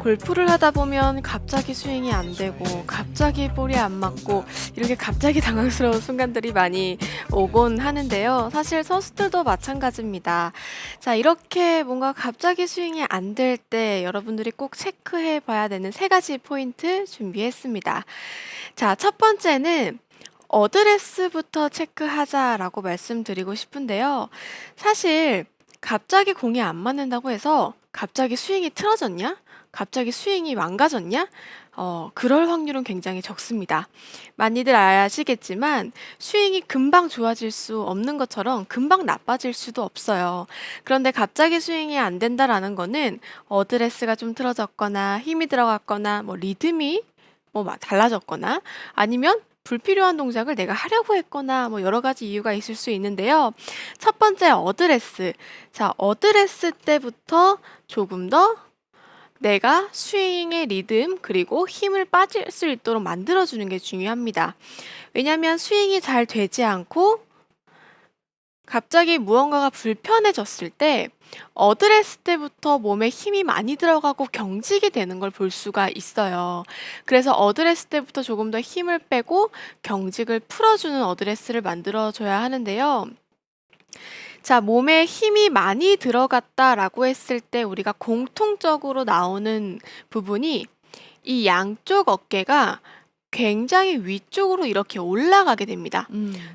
골프를 하다 보면 갑자기 스윙이 안 되고 갑자기 볼이 안 맞고 이렇게 갑자기 당황스러운 순간들이 많이 오곤 하는데요. 사실 선수들도 마찬가지입니다. 자, 이렇게 뭔가 갑자기 스윙이 안 될 때 여러분들이 꼭 체크해 봐야 되는 세 가지 포인트 준비했습니다. 자, 첫 번째는 어드레스부터 체크하자라고 말씀드리고 싶은데요. 사실 갑자기 공이 안 맞는다고 해서 갑자기 스윙이 틀어졌냐? 갑자기 스윙이 망가졌냐? 그럴 확률은 굉장히 적습니다. 많이들 아시겠지만 스윙이 금방 좋아질 수 없는 것처럼 금방 나빠질 수도 없어요. 그런데 갑자기 스윙이 안 된다라는 거는 어드레스가 좀 틀어졌거나 힘이 들어갔거나 뭐 리듬이 달라졌거나 아니면 불필요한 동작을 내가 하려고 했거나 뭐 여러 가지 이유가 있을 수 있는데요. 첫 번째 어드레스. 자, 어드레스 때부터 조금 더 내가 스윙의 리듬 그리고 힘을 빠질 수 있도록 만들어주는 게 중요합니다. 왜냐하면 스윙이 잘 되지 않고 갑자기 무언가가 불편해졌을 때 어드레스 때부터 몸에 힘이 많이 들어가고 경직이 되는 걸 볼 수가 있어요. 그래서 어드레스 때부터 조금 더 힘을 빼고 경직을 풀어주는 어드레스를 만들어줘야 하는데요. 자, 몸에 힘이 많이 들어갔다라고 했을 때 우리가 공통적으로 나오는 부분이 이 양쪽 어깨가 굉장히 위쪽으로 이렇게 올라가게 됩니다.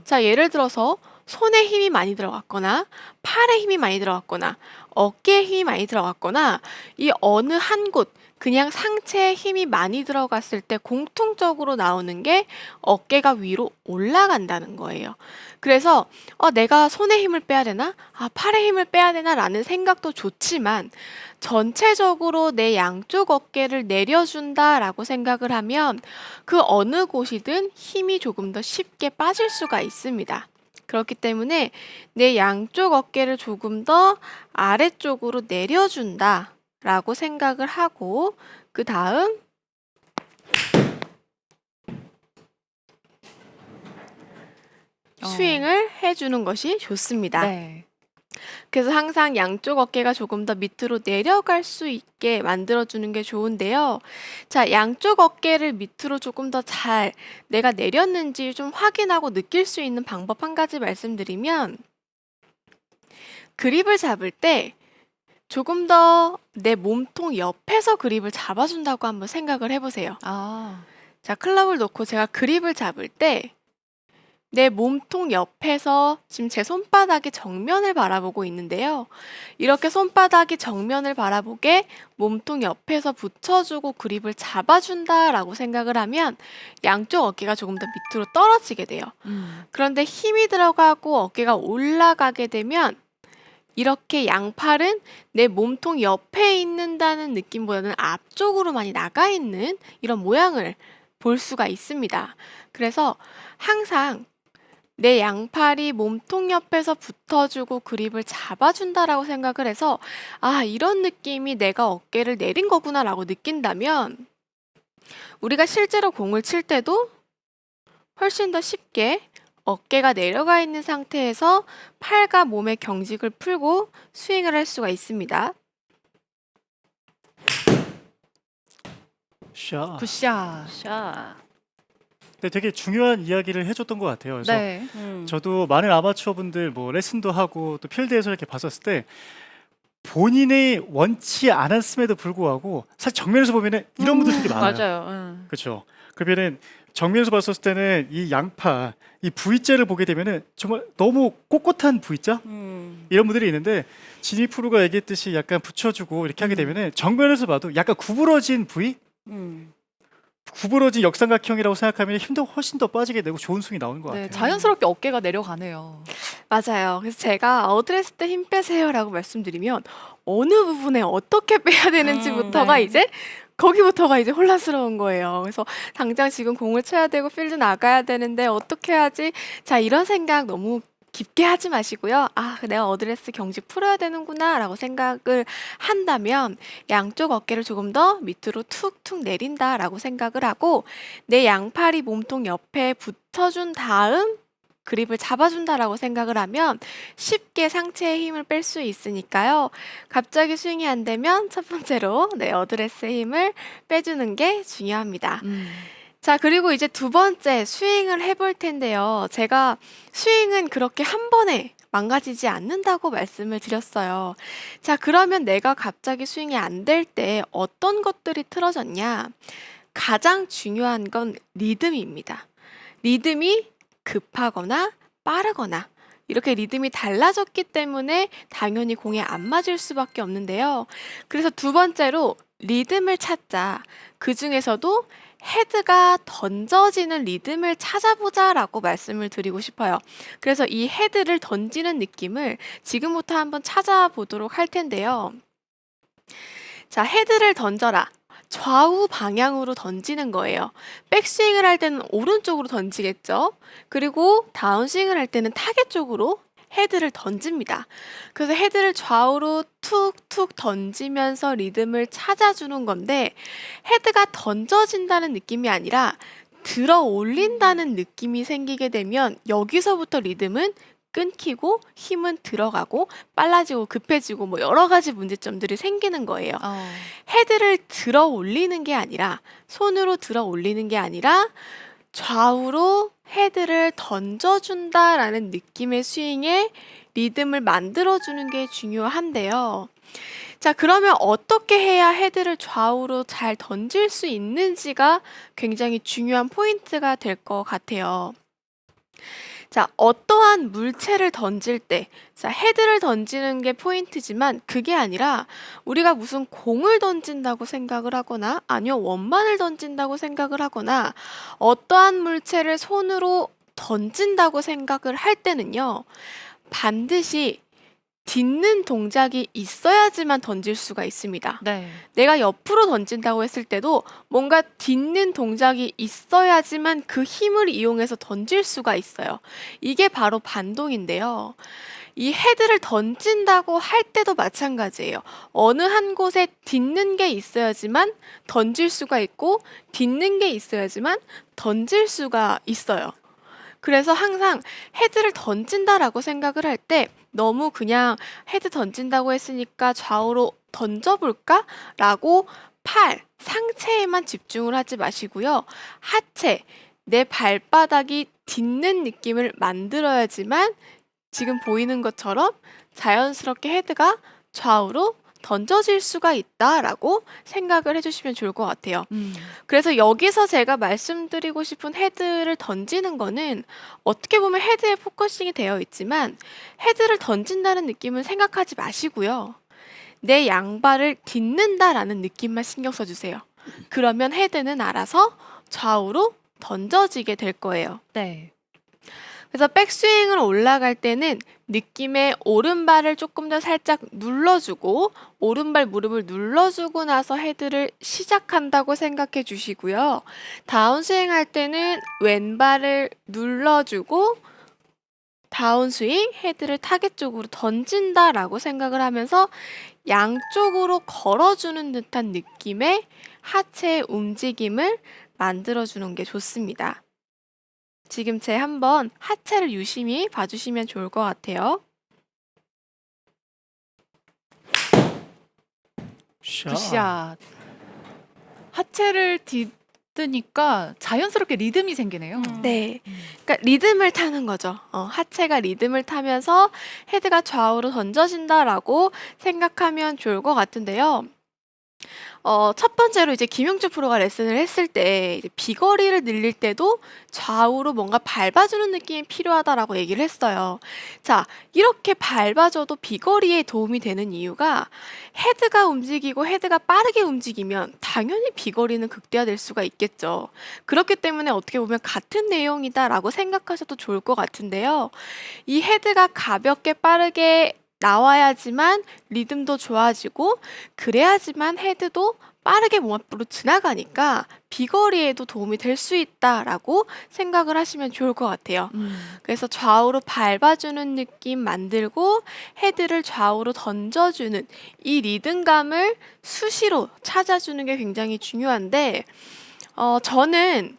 자, 예를 들어서 손에 힘이 많이 들어갔거나 팔에 힘이 많이 들어갔거나 어깨에 힘이 많이 들어갔거나 이 어느 한 곳 그냥 상체에 힘이 많이 들어갔을 때 공통적으로 나오는 게 어깨가 위로 올라간다는 거예요. 그래서 내가 손에 힘을 빼야 되나? 팔에 힘을 빼야 되나? 라는 생각도 좋지만 전체적으로 내 양쪽 어깨를 내려준다라고 생각을 하면 그 어느 곳이든 힘이 조금 더 쉽게 빠질 수가 있습니다. 그렇기 때문에 내 양쪽 어깨를 조금 더 아래쪽으로 내려준다라고 생각을 하고 그 다음 스윙을 해주는 것이 좋습니다. 네. 그래서 항상 양쪽 어깨가 조금 더 밑으로 내려갈 수 있게 만들어주는 게 좋은데요. 자, 양쪽 어깨를 밑으로 조금 더 잘 내가 내렸는지 좀 확인하고 느낄 수 있는 방법 한 가지 말씀드리면 그립을 잡을 때 조금 더 내 몸통 옆에서 그립을 잡아준다고 한번 생각을 해보세요. 자, 클럽을 놓고 제가 그립을 잡을 때 내 몸통 옆에서 지금 제 손바닥이 정면을 바라보고 있는데요. 이렇게 손바닥이 정면을 바라보게 몸통 옆에서 붙여주고 그립을 잡아준다라고 생각을 하면 양쪽 어깨가 조금 더 밑으로 떨어지게 돼요. 그런데 힘이 들어가고 어깨가 올라가게 되면 이렇게 양팔은 내 몸통 옆에 있는다는 느낌보다는 앞쪽으로 많이 나가 있는 이런 모양을 볼 수가 있습니다. 그래서 항상 내 양팔이 몸통 옆에서 붙어주고 그립을 잡아준다라고 생각을 해서 이런 느낌이 내가 어깨를 내린 거구나라고 느낀다면 우리가 실제로 공을 칠 때도 훨씬 더 쉽게 어깨가 내려가 있는 상태에서 팔과 몸의 경직을 풀고 스윙을 할 수가 있습니다. 샷. 굿샷. 샷. 네, 되게 중요한 이야기를 해줬던 것 같아요. 그래서 네. 저도 많은 아마추어 분들 뭐 레슨도 하고 또 필드에서 이렇게 봤었을 때 본인이 원치 않았음에도 불구하고 사실 정면에서 보면은 이런 분들이 되게 많아요. 맞아요. 그렇죠. 그러면은 정면에서 봤었을 때는 이 양파, 이 V자를 보게 되면은 정말 너무 꼿꼿한 V자 이런 분들이 있는데 진희 프로가 얘기했듯이 약간 붙여주고 이렇게 하게 되면은 정면에서 봐도 약간 구부러진 V, 구부러진 역삼각형이라고 생각하면 힘도 훨씬 더 빠지게 되고 좋은 스윙이 나오는 것 네, 같아요. 자연스럽게 어깨가 내려가네요. 맞아요. 그래서 제가 어드레스 때 힘 빼세요라고 말씀드리면 어느 부분에 어떻게 빼야 되는지부터가 네. 이제 거기부터가 이제 혼란스러운 거예요. 그래서 당장 지금 공을 쳐야 되고 필드 나가야 되는데 어떻게 하지? 자, 이런 생각 너무 깊게 하지 마시고요. 내가 어드레스 경직 풀어야 되는구나라고 생각을 한다면 양쪽 어깨를 조금 더 밑으로 툭툭 내린다라고 생각을 하고 내 양팔이 몸통 옆에 붙여준 다음 그립을 잡아준다라고 생각을 하면 쉽게 상체의 힘을 뺄 수 있으니까요. 갑자기 스윙이 안 되면 첫 번째로 어드레스의 힘을 빼주는 게 중요합니다. 자, 그리고 이제 두 번째 스윙을 해볼 텐데요. 제가 스윙은 그렇게 한 번에 망가지지 않는다고 말씀을 드렸어요. 자, 그러면 내가 갑자기 스윙이 안 될 때 어떤 것들이 틀어졌냐? 가장 중요한 건 리듬입니다. 리듬이 급하거나 빠르거나 이렇게 리듬이 달라졌기 때문에 당연히 공에 안 맞을 수밖에 없는데요. 그래서 두 번째로 리듬을 찾자. 그 중에서도 헤드가 던져지는 리듬을 찾아보자라고 말씀을 드리고 싶어요. 그래서 이 헤드를 던지는 느낌을 지금부터 한번 찾아보도록 할 텐데요. 자, 헤드를 던져라. 좌우 방향으로 던지는 거예요. 백스윙을 할 때는 오른쪽으로 던지겠죠. 그리고 다운스윙을 할 때는 타겟 쪽으로 헤드를 던집니다. 그래서 헤드를 좌우로 툭툭 던지면서 리듬을 찾아주는 건데 헤드가 던져진다는 느낌이 아니라 들어 올린다는 느낌이 생기게 되면 여기서부터 리듬은 끊기고 힘은 들어가고 빨라지고 급해지고 뭐 여러 가지 문제점들이 생기는 거예요. 헤드를 들어 올리는 게 아니라 손으로 들어 올리는 게 아니라 좌우로 헤드를 던져준다라는 느낌의 스윙에 리듬을 만들어주는 게 중요한데요. 자, 그러면 어떻게 해야 헤드를 좌우로 잘 던질 수 있는지가 굉장히 중요한 포인트가 될 것 같아요. 자, 어떠한 물체를 던질 때, 자, 헤드를 던지는 게 포인트지만 그게 아니라 우리가 무슨 공을 던진다고 생각을 하거나 아니면 원반을 던진다고 생각을 하거나 어떠한 물체를 손으로 던진다고 생각을 할 때는요, 반드시 딛는 동작이 있어야지만 던질 수가 있습니다. 네. 내가 옆으로 던진다고 했을 때도 뭔가 딛는 동작이 있어야지만 그 힘을 이용해서 던질 수가 있어요. 이게 바로 반동인데요. 이 헤드를 던진다고 할 때도 마찬가지예요. 어느 한 곳에 딛는 게 있어야지만 던질 수가 있고 딛는 게 있어야지만 던질 수가 있어요. 그래서 항상 헤드를 던진다라고 생각을 할 때 너무 그냥 헤드 던진다고 했으니까 좌우로 던져볼까? 라고 팔, 상체에만 집중을 하지 마시고요. 하체, 내 발바닥이 딛는 느낌을 만들어야지만 지금 보이는 것처럼 자연스럽게 헤드가 좌우로 던져질 수가 있다라고 생각을 해주시면 좋을 것 같아요. 그래서 여기서 제가 말씀드리고 싶은 헤드를 던지는 거는 어떻게 보면 헤드에 포커싱이 되어 있지만 헤드를 던진다는 느낌은 생각하지 마시고요. 내 양발을 딛는다라는 느낌만 신경 써주세요. 그러면 헤드는 알아서 좌우로 던져지게 될 거예요. 네. 그래서 백스윙을 올라갈 때는 느낌의 오른발을 조금 더 살짝 눌러주고 오른발 무릎을 눌러주고 나서 헤드를 시작한다고 생각해 주시고요. 다운스윙 할 때는 왼발을 눌러주고 다운스윙, 헤드를 타겟 쪽으로 던진다라고 생각을 하면서 양쪽으로 걸어주는 듯한 느낌의 하체의 움직임을 만들어주는 게 좋습니다. 지금 제 한번 하체를 유심히 봐주시면 좋을 것 같아요. 굿샷. 하체를 딛으니까 자연스럽게 리듬이 생기네요. 네. 그러니까 리듬을 타는 거죠. 하체가 리듬을 타면서 헤드가 좌우로 던져진다라고 생각하면 좋을 것 같은데요. 첫 번째로 이제 김용주 프로가 레슨을 했을 때 이제 비거리를 늘릴 때도 좌우로 뭔가 밟아주는 느낌이 필요하다라고 얘기를 했어요. 자, 이렇게 밟아줘도 비거리에 도움이 되는 이유가 헤드가 움직이고 헤드가 빠르게 움직이면 당연히 비거리는 극대화될 수가 있겠죠. 그렇기 때문에 어떻게 보면 같은 내용이다라고 생각하셔도 좋을 것 같은데요. 이 헤드가 가볍게 빠르게 나와야지만 리듬도 좋아지고 그래야지만 헤드도 빠르게 몸 앞으로 지나가니까 비거리에도 도움이 될 수 있다라고 생각을 하시면 좋을 것 같아요. 그래서 좌우로 밟아주는 느낌 만들고 헤드를 좌우로 던져주는 이 리듬감을 수시로 찾아주는 게 굉장히 중요한데 저는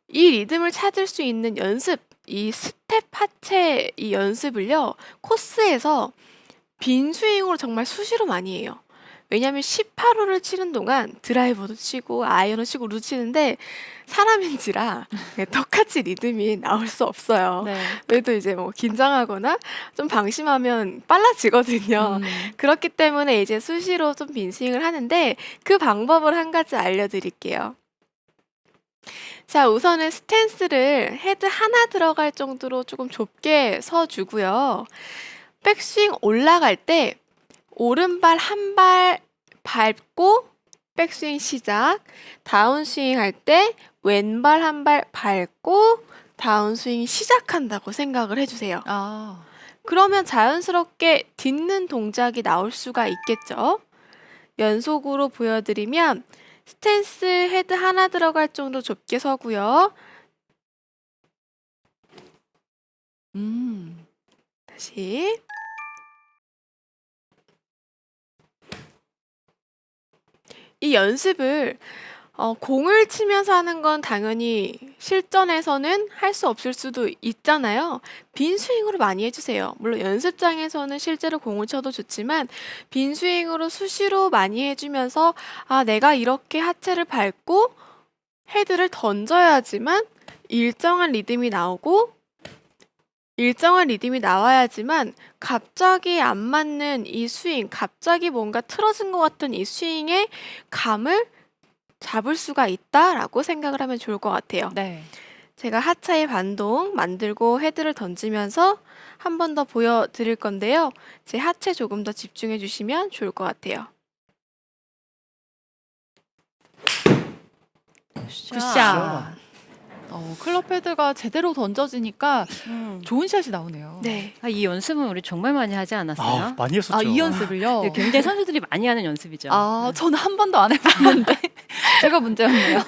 이 리듬을 찾을 수 있는 연습 이 스텝 하체 이 연습을요, 코스에서 빈 스윙으로 정말 수시로 많이 해요. 왜냐하면 18홀을 치는 동안 드라이버도 치고 아이언을 치고 루도 치는데 사람인지라 똑같이 리듬이 나올 수 없어요. 네. 그래도 이제 뭐 긴장하거나 좀 방심하면 빨라지거든요. 그렇기 때문에 이제 수시로 좀 빈 스윙을 하는데 그 방법을 한 가지 알려드릴게요. 자, 우선은 스탠스를 헤드 하나 들어갈 정도로 조금 좁게 서주고요. 백스윙 올라갈 때 오른발 한 발 밟고 백스윙 시작. 다운스윙 할 때 왼발 한 발 밟고 다운스윙 시작한다고 생각을 해주세요. 아, 그러면 자연스럽게 딛는 동작이 나올 수가 있겠죠. 연속으로 보여드리면 스탠스 헤드 하나 들어갈 정도 좁게 서고요. 다시. 이 연습을 공을 치면서 하는 건 당연히 실전에서는 할 수 없을 수도 있잖아요. 빈 스윙으로 많이 해주세요. 물론 연습장에서는 실제로 공을 쳐도 좋지만 빈 스윙으로 수시로 많이 해주면서 아, 내가 이렇게 하체를 밟고 헤드를 던져야지만 일정한 리듬이 나오고 일정한 리듬이 나와야지만 갑자기 안 맞는 이 스윙, 갑자기 뭔가 틀어진 것 같은 이 스윙의 감을 잡을 수가 있다라고 생각을 하면 좋을 것 같아요. 네. 제가 하차의 반동 만들고 헤드를 던지면서 한 번 더 보여드릴 건데요. 제 하체 조금 더 집중해 주시면 좋을 것 같아요. 굿샷. 클럽 헤드가 제대로 던져지니까 좋은 샷이 나오네요. 네. 아, 이 연습은 우리 정말 많이 하지 않았어요? 많이 했었죠. 아, 이 연습을요? 네, 굉장히 선수들이 많이 하는 연습이죠. 아, 저는 한 번도 안 해봤는데 제가 문제였네요.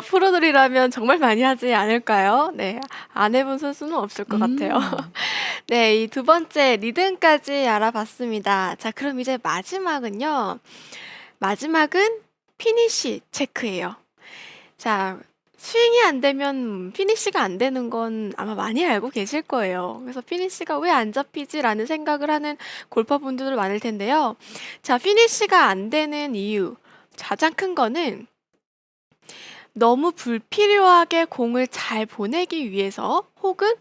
프로들이라면 정말 많이 하지 않을까요? 네. 안 해본 선수는 없을 것 같아요. 네, 이 두 번째 리듬까지 알아봤습니다. 자, 그럼 이제 마지막은요. 마지막은 피니시 체크예요. 자, 스윙이 안 되면 피니시가 안 되는 건 아마 많이 알고 계실 거예요. 그래서 피니시가 왜 안 잡히지라는 생각을 하는 골퍼분들도 많을 텐데요. 자, 피니시가 안 되는 이유 가장 큰 거는 너무 불필요하게 공을 잘 보내기 위해서 혹은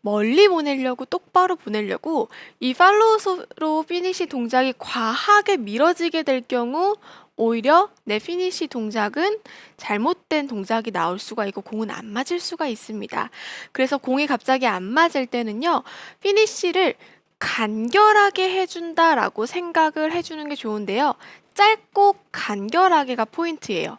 멀리 보내려고 똑바로 보내려고 이 팔로우스로 피니시 동작이 과하게 미뤄지게 될 경우 오히려 내 피니시 동작은 잘못된 동작이 나올 수가 있고 공은 안 맞을 수가 있습니다. 그래서 공이 갑자기 안 맞을 때는요. 피니시를 간결하게 해준다라고 생각을 해주는 게 좋은데요. 짧고 간결하게가 포인트예요.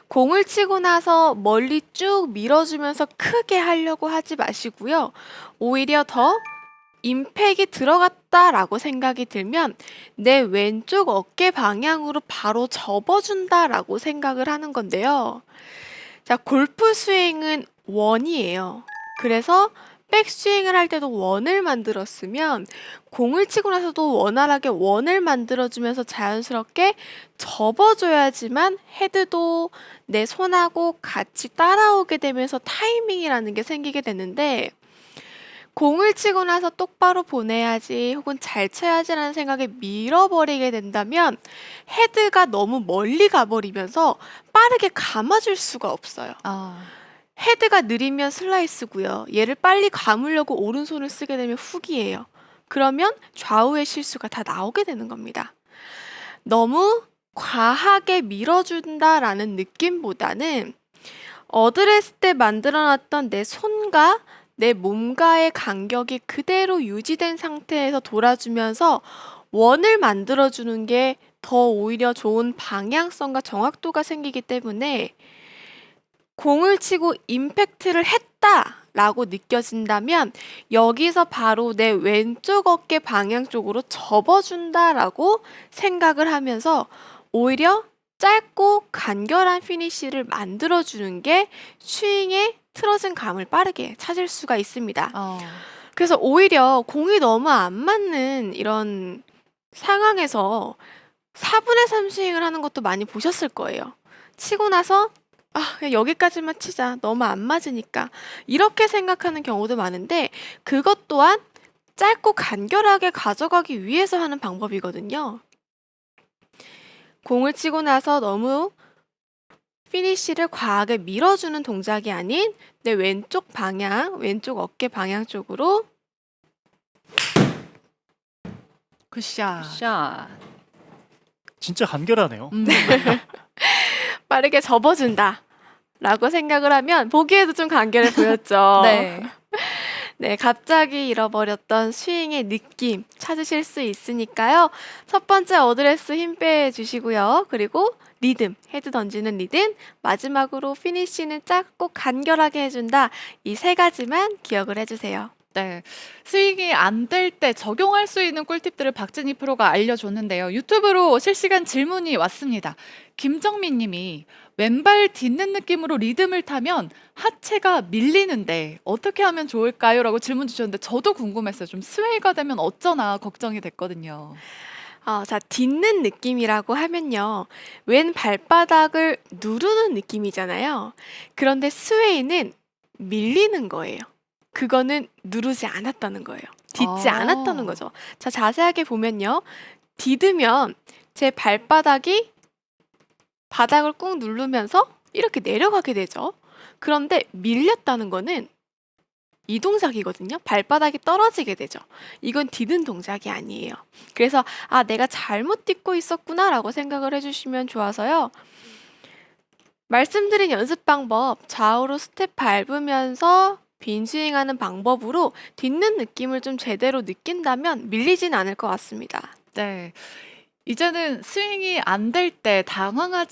공을 치고 나서 멀리 쭉 밀어주면서 크게 하려고 하지 마시고요. 오히려 더 임팩이 들어갔다라고 생각이 들면 내 왼쪽 어깨 방향으로 바로 접어준다라고 생각을 하는 건데요. 자, 골프 스윙은 원이에요. 그래서 백스윙을 할 때도 원을 만들었으면 공을 치고 나서도 원활하게 원을 만들어주면서 자연스럽게 접어줘야지만 헤드도 내 손하고 같이 따라오게 되면서 타이밍이라는 게 생기게 되는데 공을 치고 나서 똑바로 보내야지 혹은 잘 쳐야지라는 생각에 밀어버리게 된다면 헤드가 너무 멀리 가버리면서 빠르게 감아줄 수가 없어요. 헤드가 느리면 슬라이스고요. 얘를 빨리 감으려고 오른손을 쓰게 되면 훅이에요. 그러면 좌우의 실수가 다 나오게 되는 겁니다. 너무 과하게 밀어준다라는 느낌보다는 어드레스 때 만들어놨던 내 손과 내 몸과의 간격이 그대로 유지된 상태에서 돌아주면서 원을 만들어주는 게 더 오히려 좋은 방향성과 정확도가 생기기 때문에 공을 치고 임팩트를 했다라고 느껴진다면 여기서 바로 내 왼쪽 어깨 방향 쪽으로 접어준다라고 생각을 하면서 오히려 짧고 간결한 피니쉬를 만들어주는 게 스윙의 틀어진 감을 빠르게 찾을 수가 있습니다. 그래서 오히려 공이 너무 안 맞는 이런 상황에서 4분의 3 스윙을 하는 것도 많이 보셨을 거예요. 치고 나서 아, 그냥 여기까지만 치자. 너무 안 맞으니까. 이렇게 생각하는 경우도 많은데 그것 또한 짧고 간결하게 가져가기 위해서 하는 방법이거든요. 공을 치고 나서 너무 피니쉬를 과하게 밀어주는 동작이 아닌 내 왼쪽 방향, 왼쪽 어깨 방향 쪽으로 굿샷. 샷. 진짜 간결하네요. 빠르게 접어준다. 라고 생각을 하면 보기에도 좀 간결해 보였죠. 네. 네, 갑자기 잃어버렸던 스윙의 느낌 찾으실 수 있으니까요. 첫 번째 어드레스 힘 빼주시고요. 그리고 리듬, 헤드 던지는 리듬, 마지막으로 피니쉬는 짧고 간결하게 해준다. 이 세 가지만 기억을 해주세요. 네. 스윙이 안 될 때 적용할 수 있는 꿀팁들을 박진희 프로가 알려줬는데요. 유튜브로 실시간 질문이 왔습니다. 김정민 님이 왼발 딛는 느낌으로 리듬을 타면 하체가 밀리는데 어떻게 하면 좋을까요? 라고 질문 주셨는데 저도 궁금했어요. 좀 스웨이가 되면 어쩌나 걱정이 됐거든요. 자, 딛는 느낌이라고 하면요. 왼 발바닥을 누르는 느낌이잖아요. 그런데 스웨이는 밀리는 거예요. 그거는 누르지 않았다는 거예요. 딛지 아. 않았다는 거죠. 자, 자세하게 보면요. 딛으면 제 발바닥이 바닥을 꾹 누르면서 이렇게 내려가게 되죠. 그런데 밀렸다는 거는 이 동작이거든요. 발바닥이 떨어지게 되죠. 이건 딛는 동작이 아니에요. 그래서 내가 잘못 딛고 있었구나라고 생각을 해주시면 좋아서요. 말씀드린 연습 방법 좌우로 스텝 밟으면서 빈 스윙하는 방법으로 딛는 느낌을 좀 제대로 느낀다면 밀리진 않을 것 같습니다. 네. 이제는 스윙이 안 될 때 당황하지